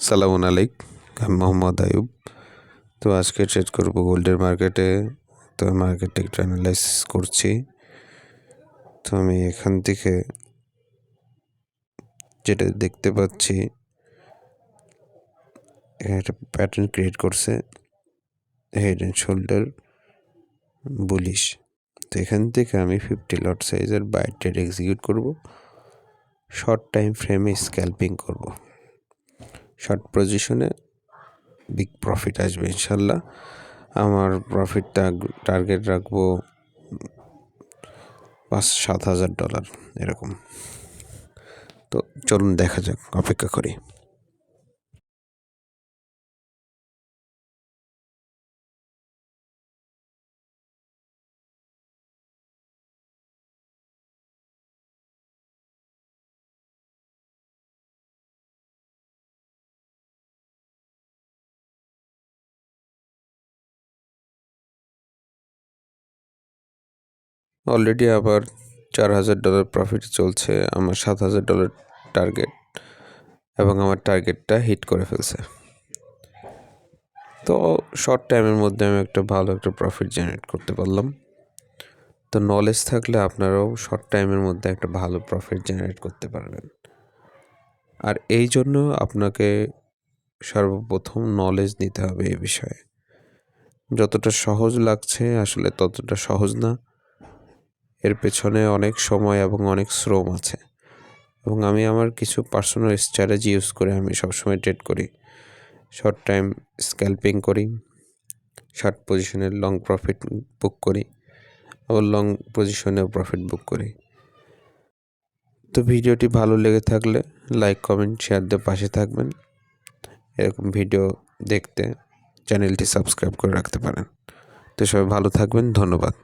সালামু আলাইকুম, আমি মোহাম্মদ আয়ুব। তো আজকে ট্রেড করব গোল্ডের মার্কেটে। তো মার্কেটে একটু অ্যানালাইসিস করছি। তো আমি এখান থেকে যেটা দেখতে পাচ্ছি, একটা প্যাটার্ন ক্রিয়েট করছে, হেড অ্যান্ড শোল্ডার বুলিশ। তো এখান থেকে আমি 50 লট সাইজের বাই ট্রেড এক্সিকিউট করব। শর্ট টাইম ফ্রেমে স্ক্যাল্পিং করব। শর্ট পজিশনে বিগ প্রফিট আসবে ইনশাল্লাহ। আমার প্রফিটটা টার্গেট রাখবো $5,000-7,000 এরকম। তো চলুন দেখা যাক, অপেক্ষা করি। অলরেডি আবার $4,000 প্রফিট চলছে। আমার $7,000 টার্গেট, এবং আমার টার্গেটটা হিট করে ফেলছে। তো শর্ট টাইমের মধ্যে আমি ভালো একটা প্রফিট জেনারেট করতে পারলাম। তো নলেজ থাকলে আপনারাও শর্ট টাইমের মধ্যে একটা ভালো প্রফিট জেনারেট করতে পারবেন। আর এই জন্য আপনাকে সর্বপ্রথম নলেজ নিতে হবে এই বিষয়ে। যতটা সহজ লাগছে আসলে ততটা সহজ না। এর পেছনে অনেক সময় এবং অনেক শ্রম আছে, এবং আমি আমার কিছু পার্সোনাল স্ট্র্যাটেজি ইউজ করে আমি সবসময় ট্রেড করি। শর্ট টাইম স্ক্যাল্পিং করি, শর্ট পজিশনে লং প্রফিট বুক করি, আবার লং পজিশনেও প্রফিট বুক করি। তো ভিডিওটি ভালো লেগে থাকলে লাইক, কমেন্ট, শেয়ার দিয়ে পাশে থাকবেন। এরকম ভিডিও দেখতে চ্যানেলটি সাবস্ক্রাইব করে রাখতে পারেন। তো সবাই ভালো থাকবেন, ধন্যবাদ।